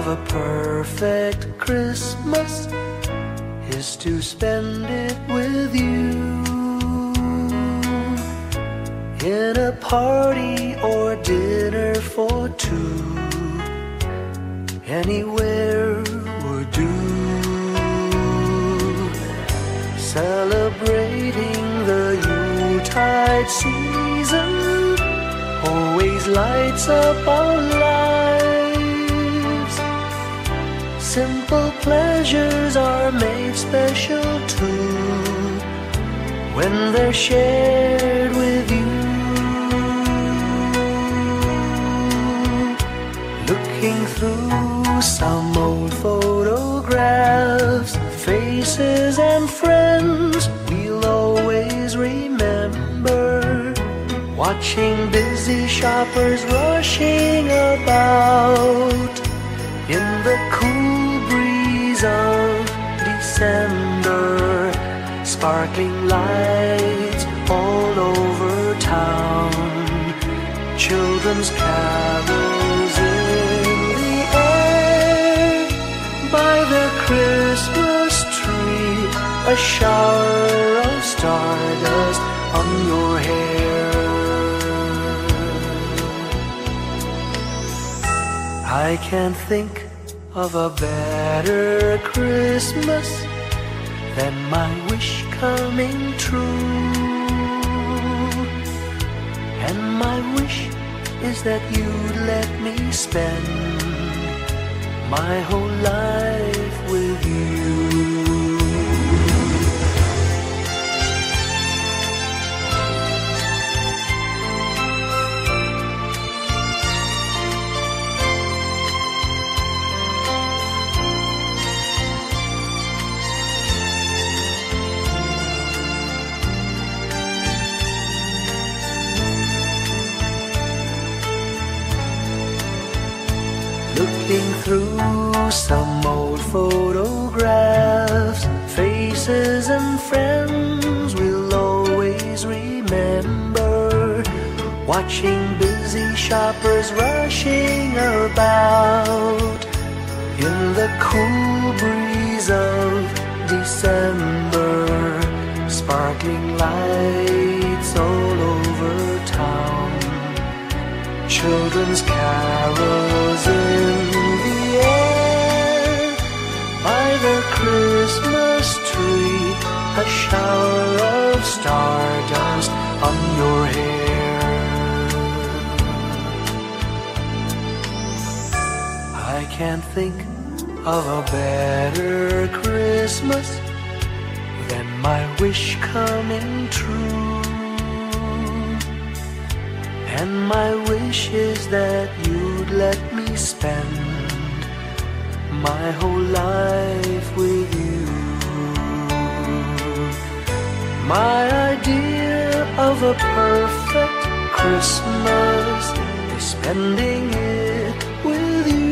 of a perfect Christmas is to spend it with you, in a party or dinner for two. Anywhere would do. Celebrating the Yuletide season always lights up our lives. Simple pleasures are made special too when they're shared with you. Looking through some old photographs, faces and friends we'll always remember. Watching busy shoppers rushing about in the cool breeze of December. Sparkling lights all over town, children's carols in the air. By the Christmas tree, a shower of stardust on your hair. I can't think of a better Christmas than my wish coming true. And my wish is that you'd let me spend my whole life with you. Looking through some old photographs, faces and friends we'll always remember. Watching busy shoppers rushing about in the cool breeze of December. Sparkling lights all over town, children's carols in the air. By the Christmas tree, a shower of stardust on your hair. I can't think of a better Christmas than my wish coming true. And my wish is that you'd let me spend my whole life with you. My idea of a perfect Christmas is spending it with you.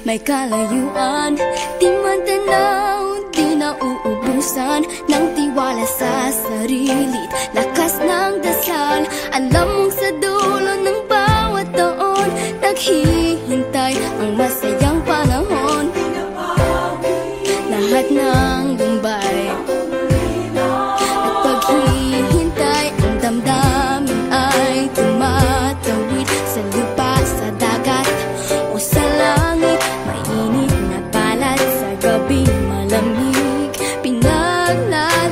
May kalayuan, di matanaw, di nauubusan ng tiwala sa sarili't lakas ng dasal. Alam mong sa dulo ng bawat taon, naghihintay ang masayang panahon. Lahat ng lumbay at paghihintay, ang damdamin ay tumatawid sa lupa, sa dagat o sa langit. Mainit na balat sa gabi malamig, pinaglalagyan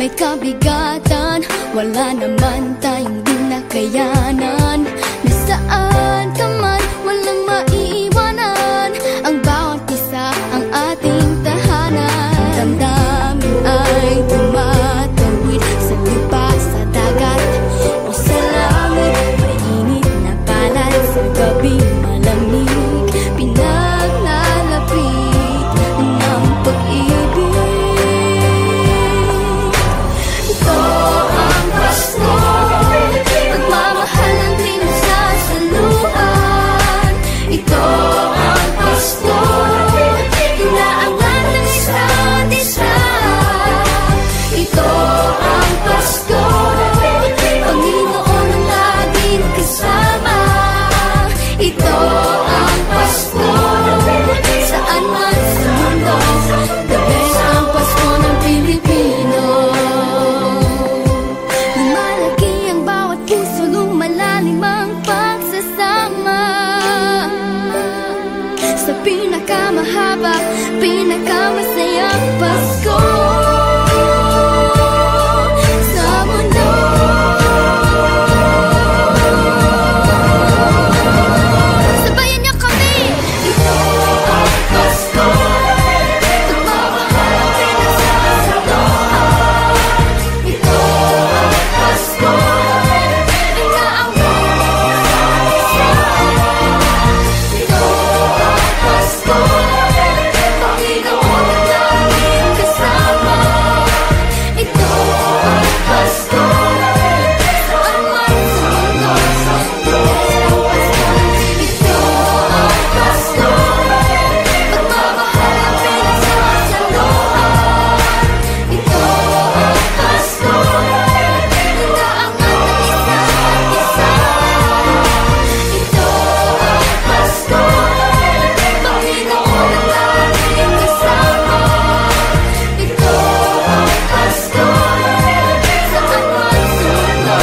may kabigatan, wala naman tayong di nakayanan. Nasaan ka man, walang maiiwanan, ang bawat isa ang ating tahanan. Damdamin ay tumatawid sa lupa, sa dagat o sa langit. Mainit na palad sa gabing malamig, pinaglalapit ng pag-ibig. Ito ang Pasko, pagmamahal ang pinagsasaluhan. Ito ang Pasko, inaangat ng isa't isa. Ito ang Pasko, Panginoon ang laging kasama. Ito ang Pasko, saan man sa mundo, the best ang Pasko ng Pilipino. Lumalaki ang bawat puso, lumalalim ang pagsasama. Sa pinakamahaba, pinakamasayang Pasko sa mundo. Sabayan niyo kami! Ito ang Pasko, pagmamahal ang pinagsasaluhan. Ito ang Pasko, inaangat ng isa't isa. Ito ang Pasko, Panginoon ang laging kasama. Ito ang Pasko, saan man sa mundo, ito ang Pasko, pagmamahal ang pinagsasaluhan. Ito ang Pasko, inaangat ng isa't isa. Ito ang Pasko, Panginoon ang laging kasama. Ito ang Pasko, saan man sa mundo,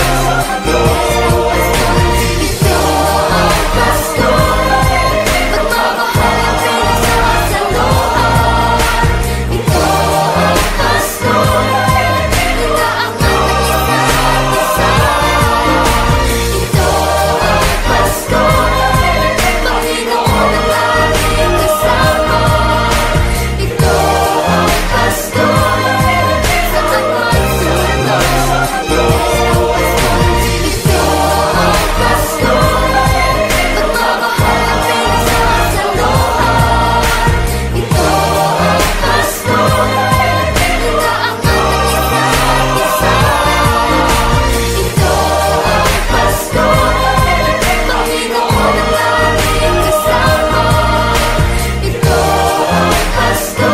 ito ang Pasko, pagmamahal ang pinagsasaluhan. Ito ang Pasko, inaangat ng isa't isa. Ito ang Pasko, Panginoon ang laging kasama. Ito ang Pasko, saan man sa mundo, ito ang Pasko, pagmamahal ang pinagsasaluhan. Ito ang Pasko, inaangat ng isa't isa. Ito ang Pasko, Panginoon ang laging kasama. Ito ang Pasko,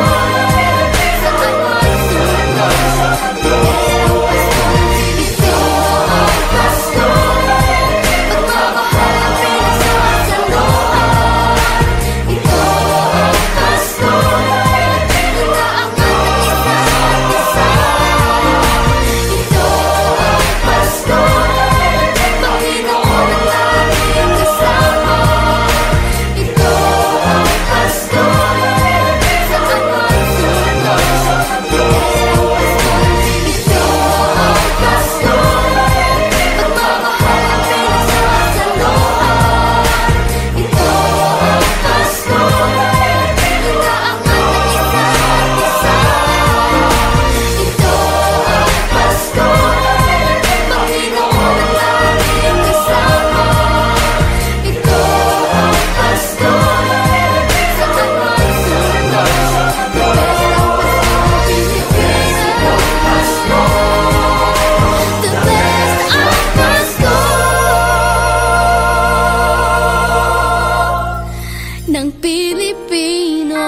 saan man sa mundo, ito ang Pasko, pagmamahal ang pinagsasaluhan. Ito ang Pasko, inaangat ng isa't isa. Ito ang Pasko, Panginoon ang laging kasama. Ito ang Pasko, saan man sa mundo, ito ang Pasko, pagmamahal ang pinagsasaluhan. Ito ang Pasko, inaangat ng isa't isa. Ito ang Pasko, Panginoon ang laging kasama. Ito ang Pasko, saan man sa mundo, the best ang Pasko ng Pilipino.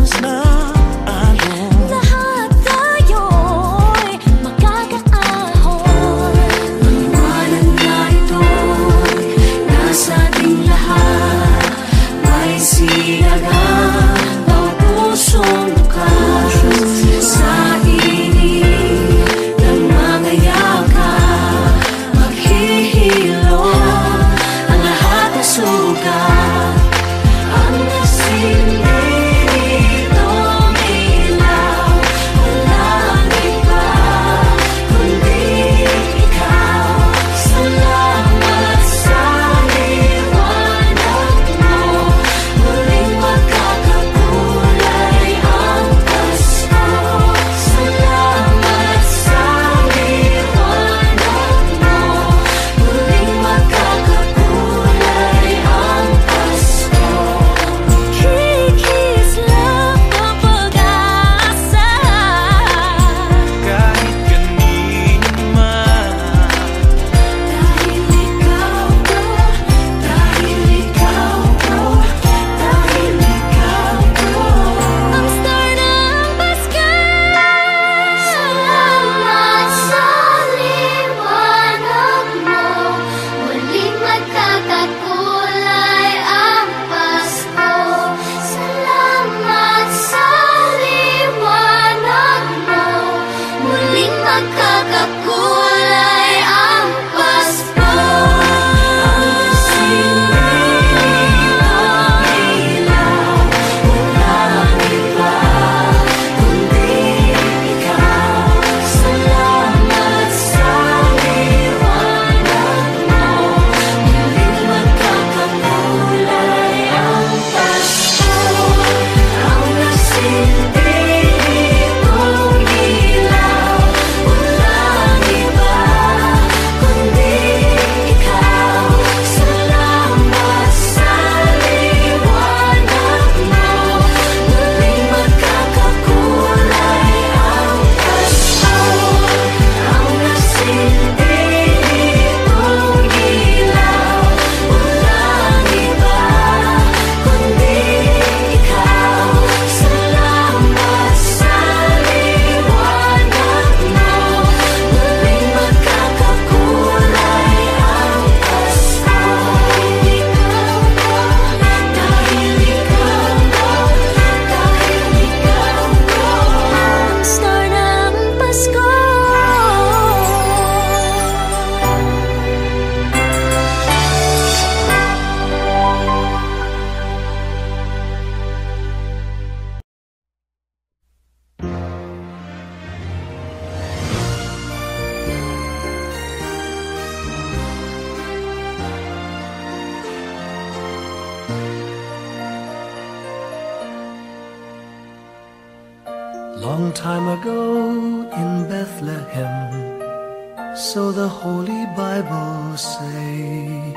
oras na alon, lahat tayo'y makakaahon. maliwanag na ito'y nasa ating lahat. May sinagang bawat pusong bukas sa init ng mga yakap. Maghihilom ang lahat ng sugat. Ang nasilid itong ilaw, walang iba kundi ikaw. Salamat sa liwanag mo, muling magkakakulay ang Pasko. Salamat sa liwanag mo, muling magkakakulay ang Pasko. Kikislap ang pag-asa, Kahit kanino man, dahil ikaw ko, dahil ikaw ko, dahil ikaw ko, ang star ng Pasko. Salamat sa liwanag mo, muling magkakakulay ang Pasko. Salamat sa liwanag mo, muling magkakakulay ang Pasko. ang nasilbi itong ilaw, walang iba kundi ikaw. Salamat sa liwanag mo, muling magkakakulay ang Pasko. Ang nasilbi itong ilaw, walang iba kundi ikaw. Salamat sa liwanag mo, muling magkakakulay ang Pasko. Dahil ikaw ko, dahil ikaw ko, Ang star ng Pasko. Long time ago in Bethlehem, so the Holy Bible say,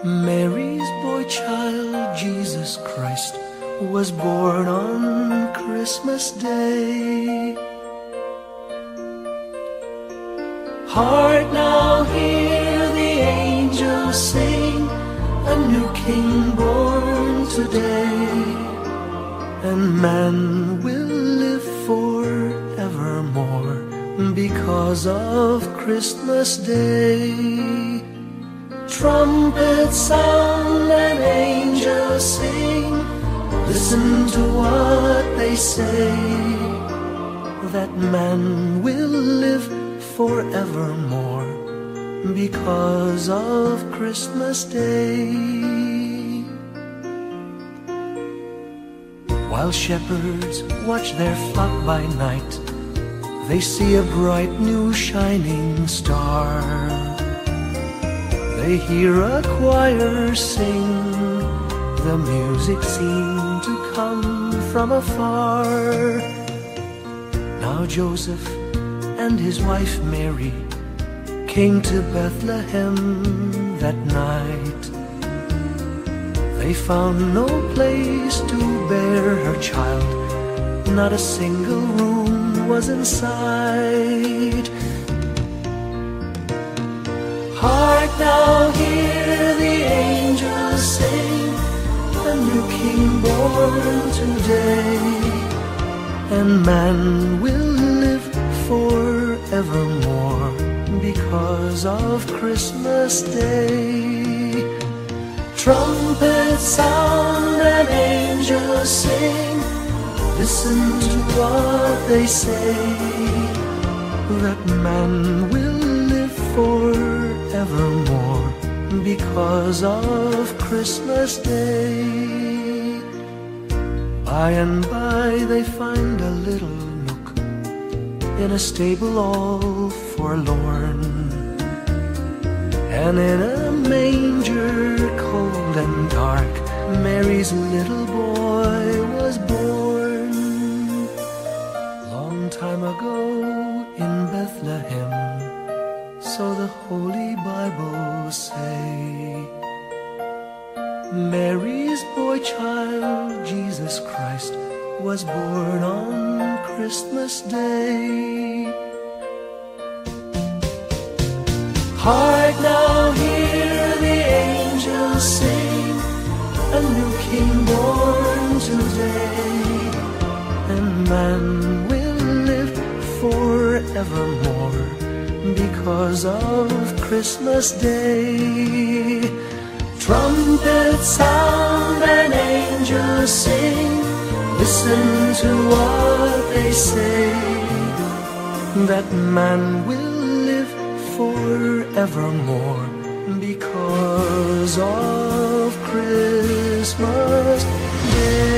Mary's boy child, Jesus Christ, was born on Christmas Day. Heart, now hear the angels sing, a new king born today. And man will live forevermore because of Christmas Day. Trumpets sound and angels sing, listen to what they say, that man will live forevermore because of Christmas Day. While shepherds watch their flock by night, they see a bright new shining star. They hear a choir sing, the music seemed to come from afar. Now Joseph and his wife Mary came to Bethlehem that night. They found no place to bear her child, not a single room was in sight. Hark now, hear the angels sing, a a new king born today, and man will live forevermore because of Christmas Day. Trumpets sound and angels sing, listen to what they say, that man will live forevermore because of Christmas Day. By and by they find a little nook in a stable all forlorn, and in a manger cold and dark, Mary's little boy was born. Long time ago in Bethlehem, so the Holy Bible say, Mary's boy child, Jesus Christ, was born on Christmas Day. Hark now, hear the angels sing, a new king born today, and man will live forevermore because of Christmas Day. Trumpets sound and angels sing, listen to what they say, that man will live forevermore because of Christmas Day.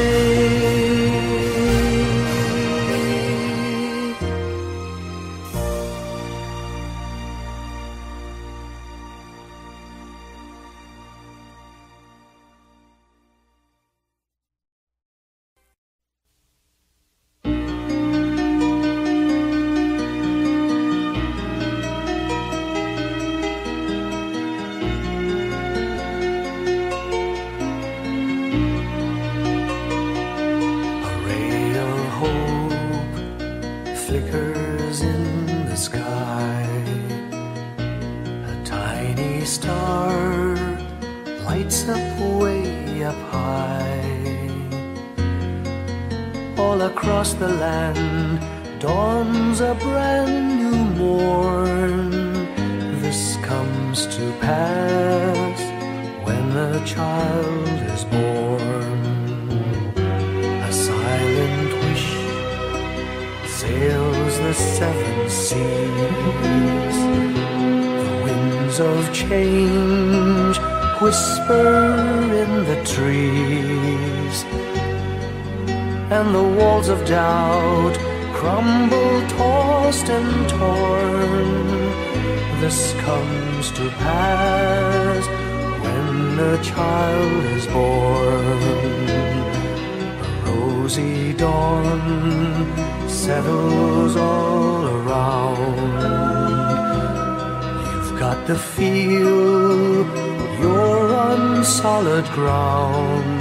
Flickers in the sky, a tiny star lights up way up high. All across the land dawns a brand new morn. This comes to pass when a child is born. A silent wish sails the seven seas, the winds of change whisper in the trees, and the walls of doubt crumble, tossed and torn. This comes to pass when a child is born. A rosy dawn settles all around. You've got to feel you're on solid ground.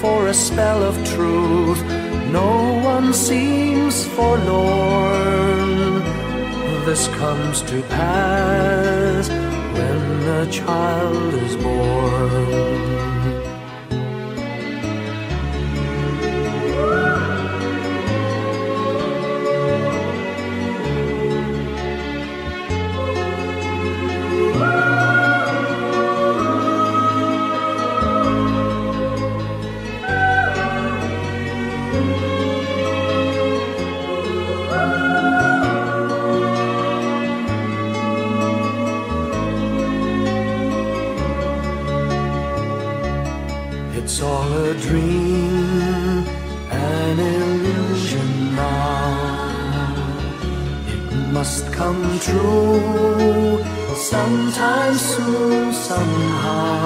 For a spell of truth, no one seems forlorn. This comes to pass when a child is born. It's all a dream, an illusion now. It must come true sometime soon, somehow.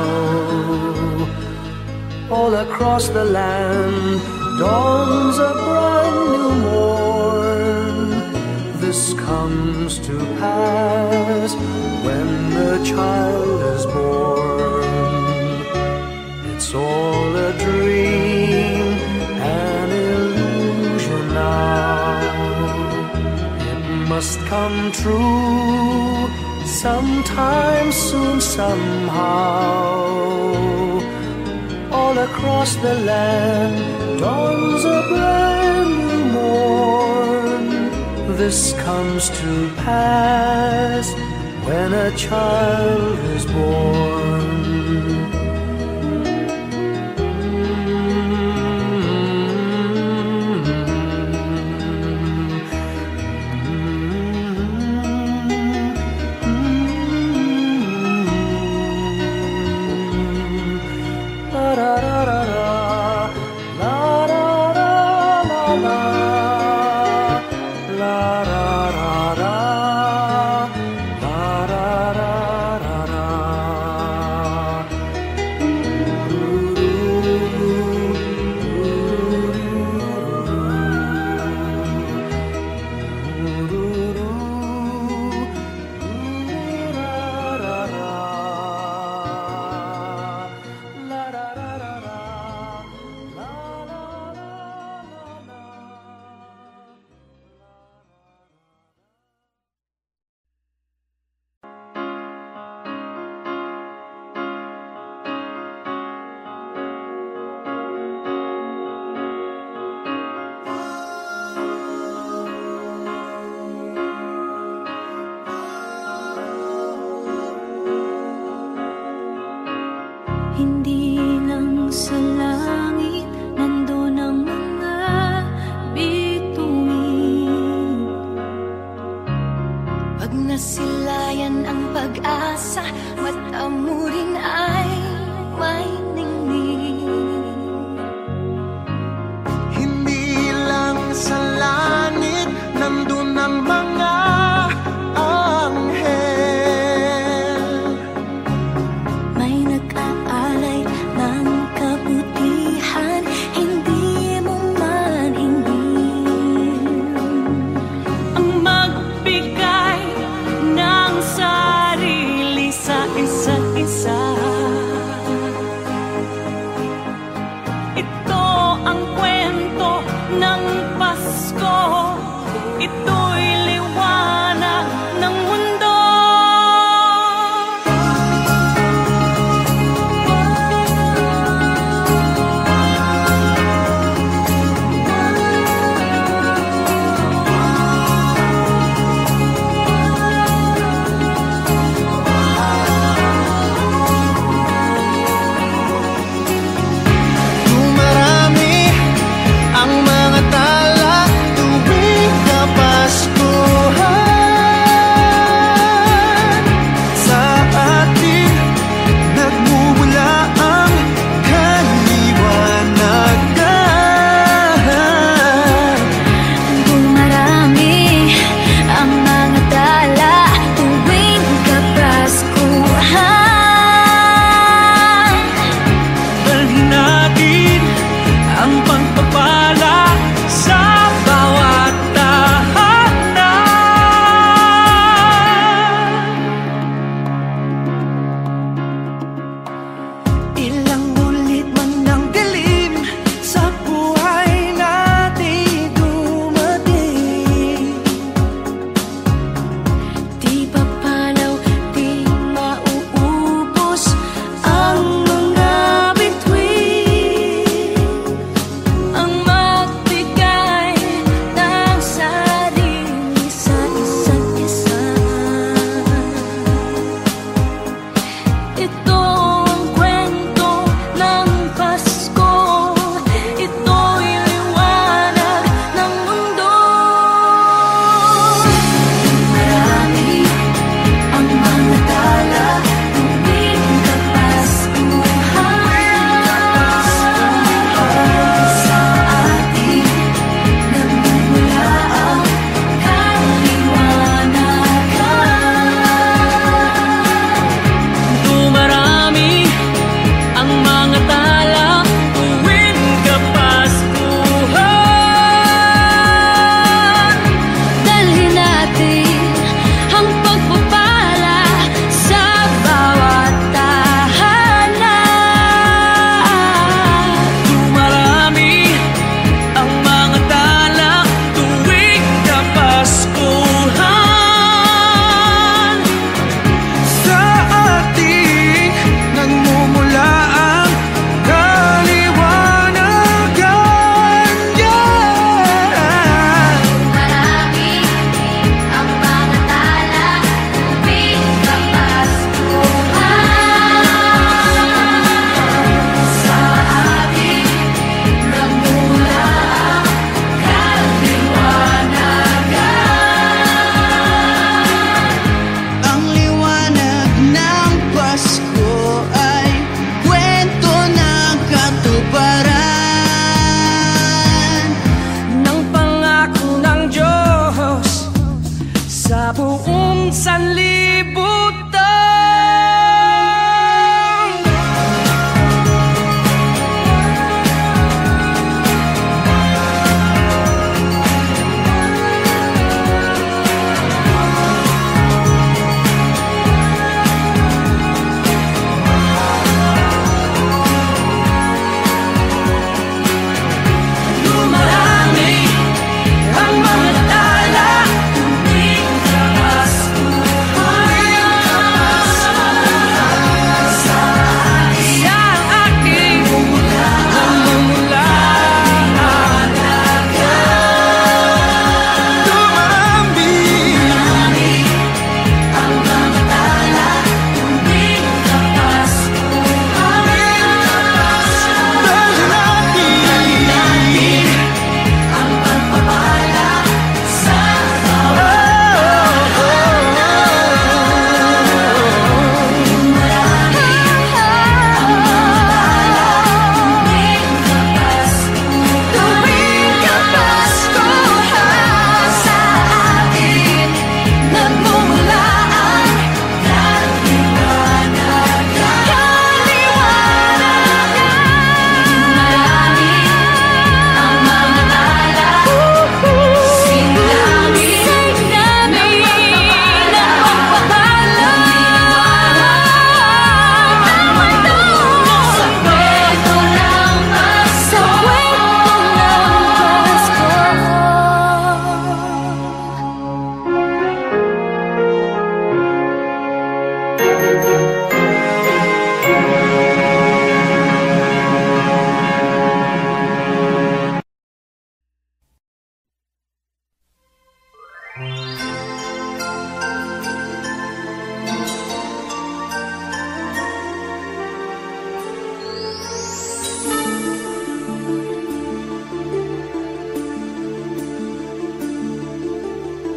All across the land dawns a brand new morn. This comes to pass when the child is born. It's all a dream, an illusion now. It must come true sometime soon, somehow. all across the land dawns a brand new morn. This comes to pass when a child is born. Hindi lang sa langit nandun ang mga bituin. Pag nasilayan ang pag-asa, mata mo rin ay may ningning. Hindi lang sa langit nandun ang mga anghel. May nag-aalay ng kabutihan, hindi mo man hingin. Ang magbigay ng sarili sa isa't isa. Ito ang kwento ng Pasko. Ito'y liwanag ng mundo. Dumarami ang mga tala tuwing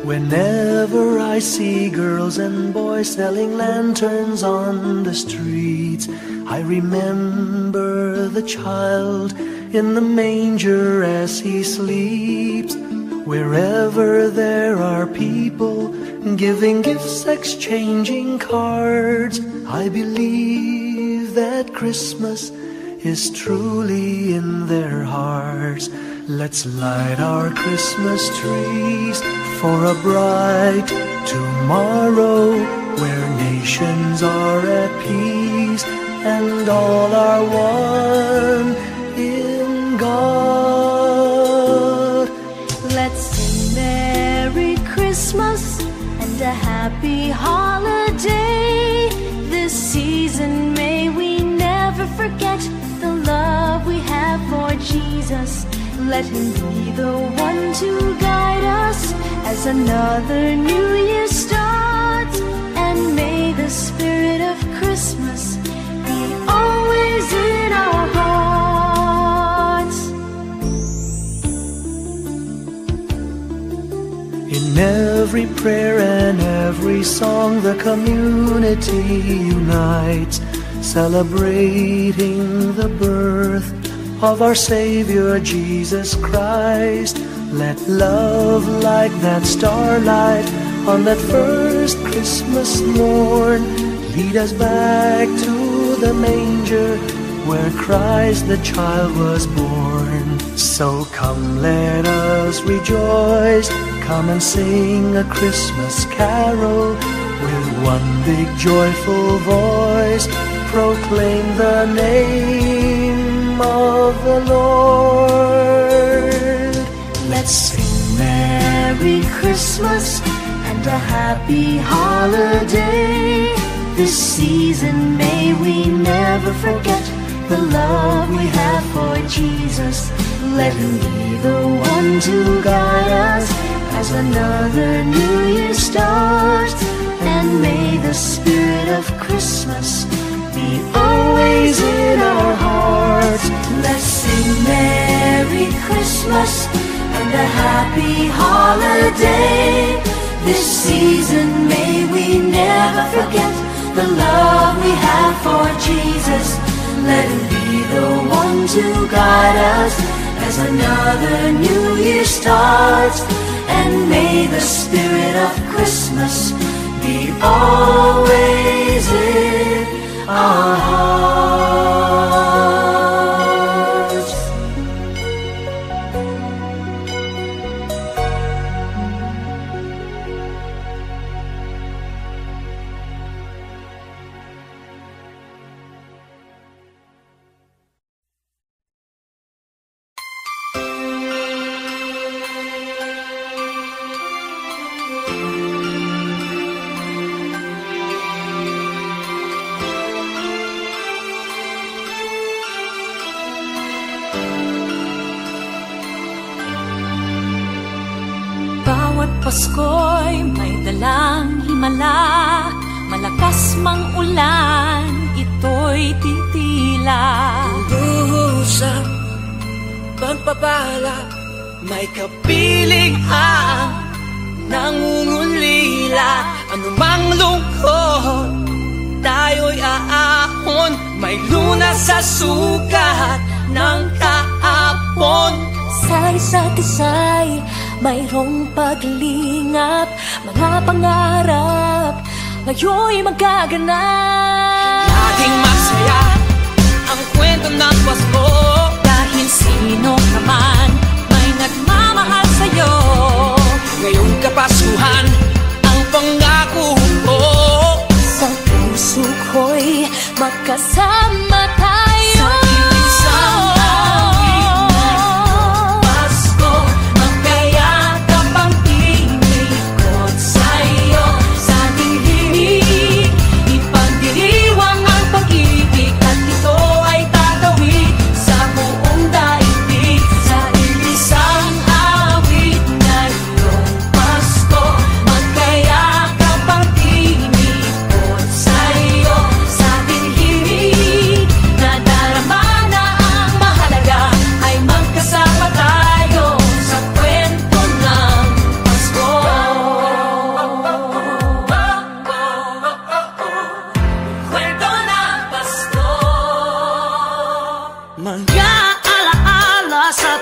Whenever I see girls and boys selling lanterns on the streets, I remember the child in the manger as he sleeps. Wherever there are people giving gifts, exchanging cards, I believe that Christmas is truly in their hearts. Let's light our Christmas trees for a bright tomorrow, where nations are at peace and all are one in God. Let's sing Merry Christmas and a happy holiday. This season may we never forget the love we have for Jesus. Let Him be the one to guide us as another new year starts. And may the spirit of Christmas be always in our hearts. In every prayer and every song, the community unites, celebrating the birth of our Savior Jesus Christ. Let love like that starlight on that first Christmas morn lead us back to the manger where Christ the child was born. So come, let us rejoice, come and sing a Christmas carol with one big joyful voice, proclaim the name of the Lord. Let's sing Merry Christmas and a happy holiday. This season may we never forget the love we have for Jesus. Let Him be the one to guide us as another new year starts. And may the spirit of Christmas be always in our hearts. Let's sing Merry Christmas and a happy holiday. This season may we never forget the love we have for Jesus. Let Him be the one to guide us as another new year starts. And may the spirit of Christmas be always in our hearts. Pasko'y may dalang himala, malakas mang ulan, ito'y titila. Duhusap, pagpapala, may kapiling ang nangungulila. Anumang lungkot, tayo'y aahon, may lunas sa sukat ng kahapon. Sa isa't isa'y mayroong paglingap, mga pangarap ngayon'y magaganap. Laging masaya ang kwento ng Pasko, dahil sino ka man may nagmamahal sa'yo. ngayong Kapaskuhan ang pangako ko. Sa puso ko'y magkasama tayo. Sa isang Pasko, magkayakap ang tinikot sa'yo. Sa ating himig, ipagdiriwang ang pag-ibig, at ito ay tatawid sa buong daigdig.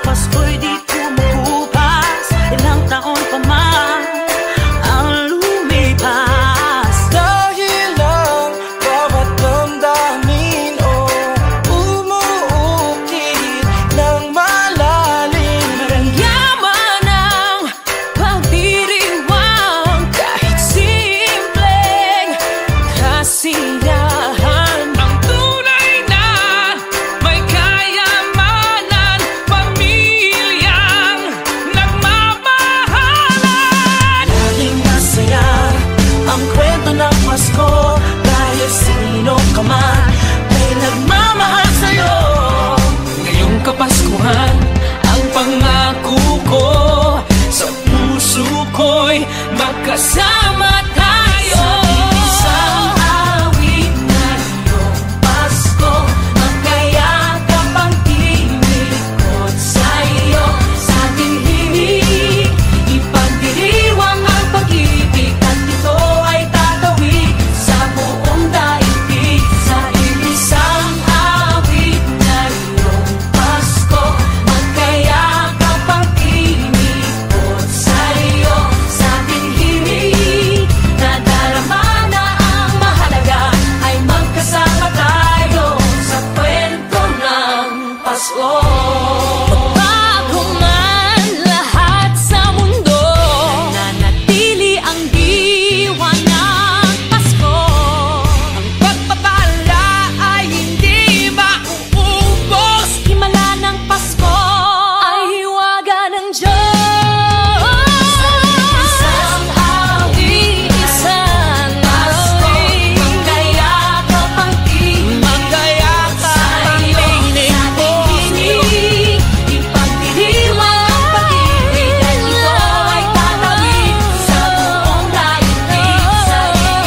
Pasko'y di kumukupas, ilang taon pa man ang lumipas. Dahil ang bawat damdamin umuukit ng malalim. Maramyaman ang pagdiriwang kahit simpleng kasiyahan. Ang tunay na may kayamanan, pamilyang nagmamahalan. Laging masaya ang kwento ng Pasko, dahil sino ka man ay nagmamahal sa'yo. Ngayong Kapaskuhan, ang pangako ko sa puso ko'y magkasama tayo. Isang awit na iyong Pasko, magkayakap ang tinikot sa'yo. Sa ating himig, ipagdiriwang ang pag-ibig, at ito ay tatawid sa buong daigdig. Sa isang awit na iyong Pasko, magkayakap ang tinikot sa'yo. Sa ating himig, nadarama na ang mahalaga, ay magkasama tayo sa kwento ng Pasko. Bago man lahat sa mundo, nanatili ang diwa ng Pasko. Ang pagpapala ay hindi mauubos, himala ng Pasko ay hiwaga ng Diyos. Isang awit, Isang Pasko, awit, magkayakap ang tinig magkayakap ang tinig ko sa'yo. ipagdiriwang ang pag-ibig, at ito ay tatawid sa buong daigdig. Sa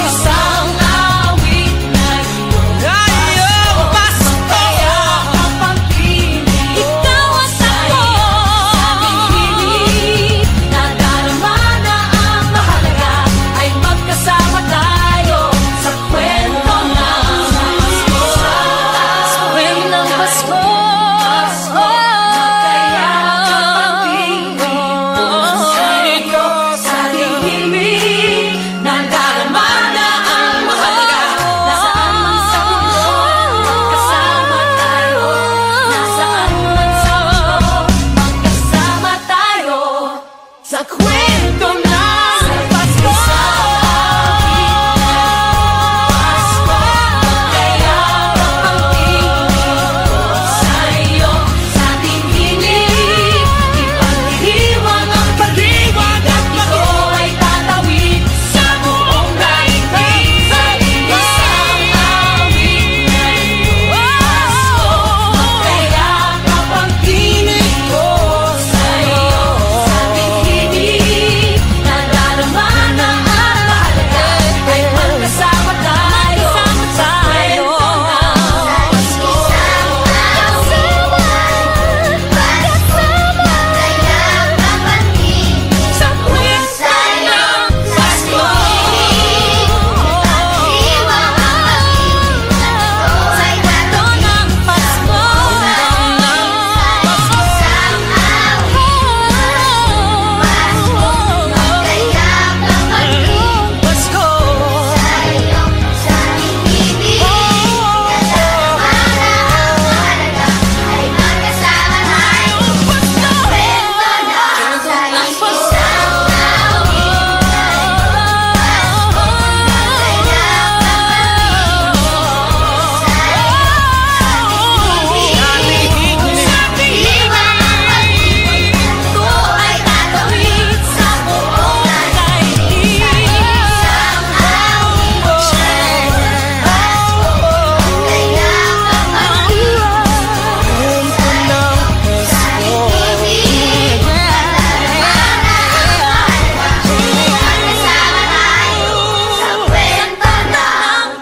isang awit na iyong Pasko, magkayakap ang tinig Ikaw at ako. himig, nadarama na ang mahalaga, ay magkasama tayo sa kwento ng Pasko. Sa kwento ng Pasko. Sa ating himig, nadarama na ang mahalaga. Nasaan man sa mundo, magkasama tayo. Nasaan man sa mundo, magkasama tayo sa kwento ng Pasko. Pasko, magkayakap ang tinig sa'yo. Sa ating himig, ipagdiriwang ang pag-ibig, at ito ay tatawid sa buong daigdig. Sa isang awit na iyong Pasko, magkayakap ang tinig ko sa'yo. Sa ating himig, nadarama na ang mahalaga, ay magkasama tayo sa kwento ng Pasko. Sa kwento ng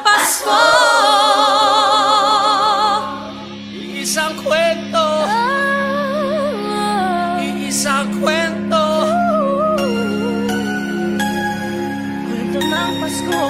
Pasko. Isang kwento, iisang kwento, kwento ng Pasko.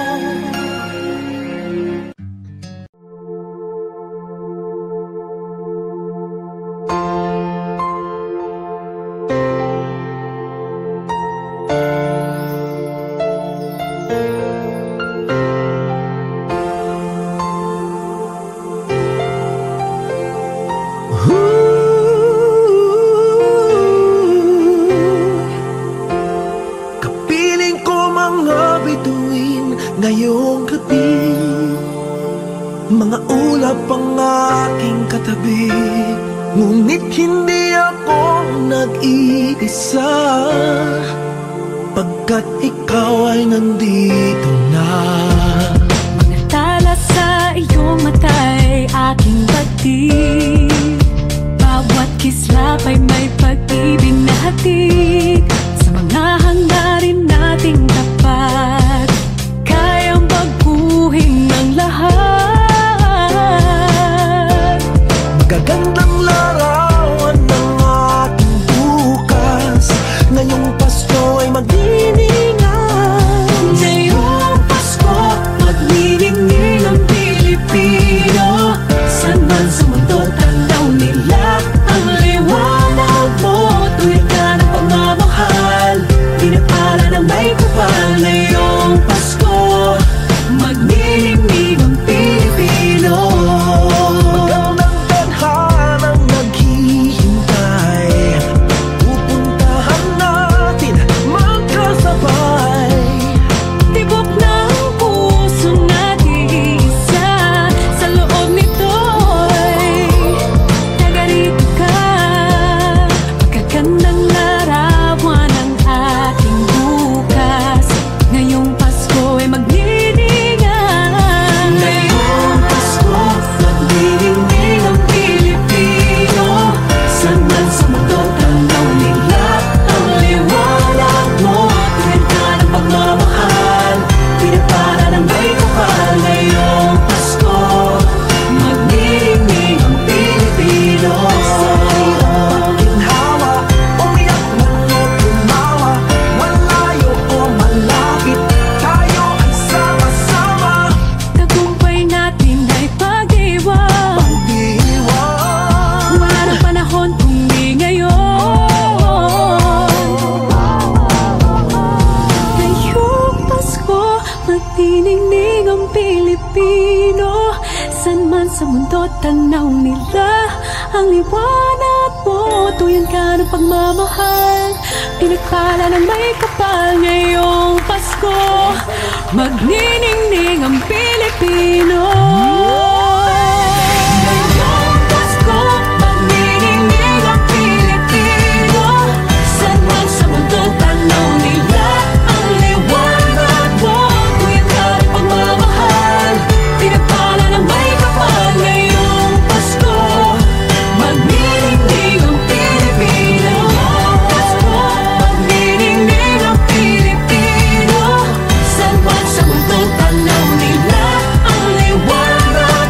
Mga ulap ang aking katabi, ngunit hindi ako nag-iisa, pagkat ikaw ay nandito na. Mga tala sa iyong mata'y aking batid, bawat kislap ay may pag-ibig na hatid. Sa mga hangarin nating tapat, kayang baguhin ng lahat. Magagandang larawan ng ating bukas, ngayong Pasko ay magdiningan. Ngayong Pasko, magniningning ang Pilipino. San man sa mundo, tanaw nila ang liwanag mo. Tuwid ka ng pagmamahal, pinapala ng may kapal. Ngayong Pasko, magniningning ang Pilipino. Magandang tadhanang naghihintay, pupuntahan natin magkasabay. Tibok ng puso natin isa, sa loob nito'y tagarito ka. Magagandang larawan ng ating bukas, ngayong Pasko ay magniningan. Ngayong Pasko, magniningning ang Pilipino. San man sa mundo, tanaw nila ang liwanag mo. Tuwid ka ng pagmamahal, pinapala ng may kapal. Ngayong Pasko, magniningning ang Pilipino. Ginhawa, umiyak man o tumawa, malayo o malapit, tayo ay sama-sama. Tagumpay natin ay pag-iwan, Pag-iwan, wala nang panahon kung di ngayon. Ngayong Pasko, magniningning ang Pilipino. San man sa mundo, tanaw nila ang liwanag mo. Tuyan ka ng pagmamahal, pinagpala ng may kapal. Ngayong Pasko, magniningning ang Pilipino. Ngayong Pasko, magniningning ang Pilipino. San man sa mundo, tanaw nila ang liwanag mo. Tuyan ka ng pagmamahal, pinagpala ng may kapal. Ngayong Pasko, magniningning ang Pilipino. Pasko, magniningning ang Pilipino. San man sa mundo, tanaw nila ang liwanag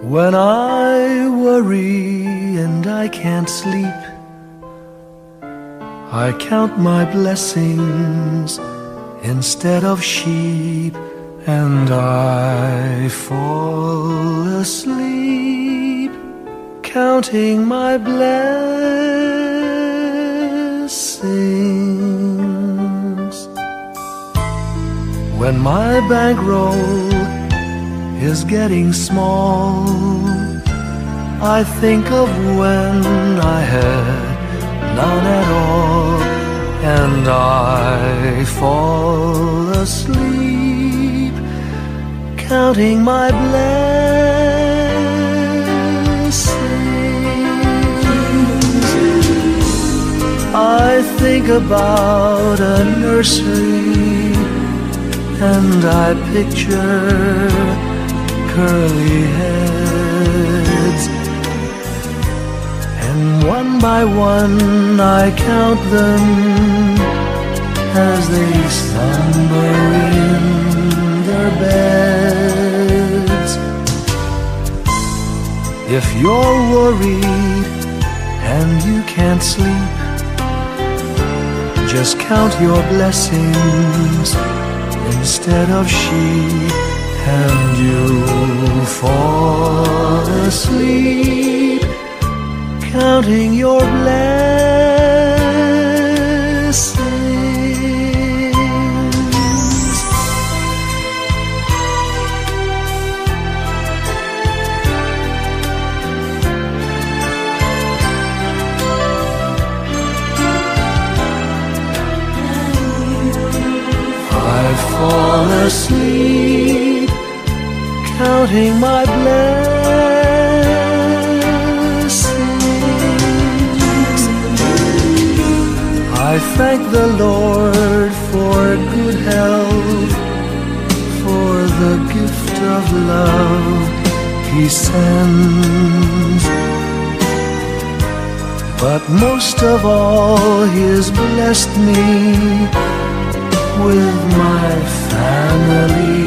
When I worry and I can't sleep, I count my blessings instead of sheep, and I fall asleep counting my blessings. When my bankroll is getting small, I think of when I had none at all, and I fall asleep counting my blessings. I think about a nursery, and I picture curly heads, and one by one I count them as they slumber in their beds. If you're worried and you can't sleep, just count your blessings instead of sheep, and you'll fall asleep counting your blessings. I fall asleep counting my blessings. I thank the Lord for good health, for the gift of love He sends, but most of all He has blessed me with my family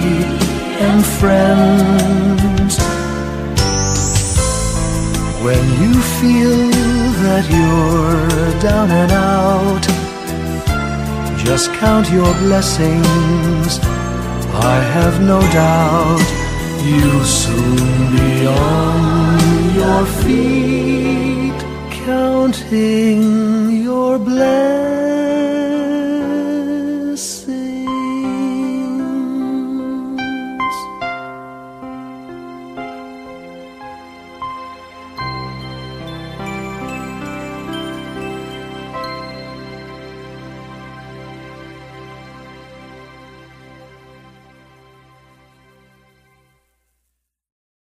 and friends. When you feel that you're down and out, just count your blessings. I have no doubt you'll soon be on your feet, counting your blessings.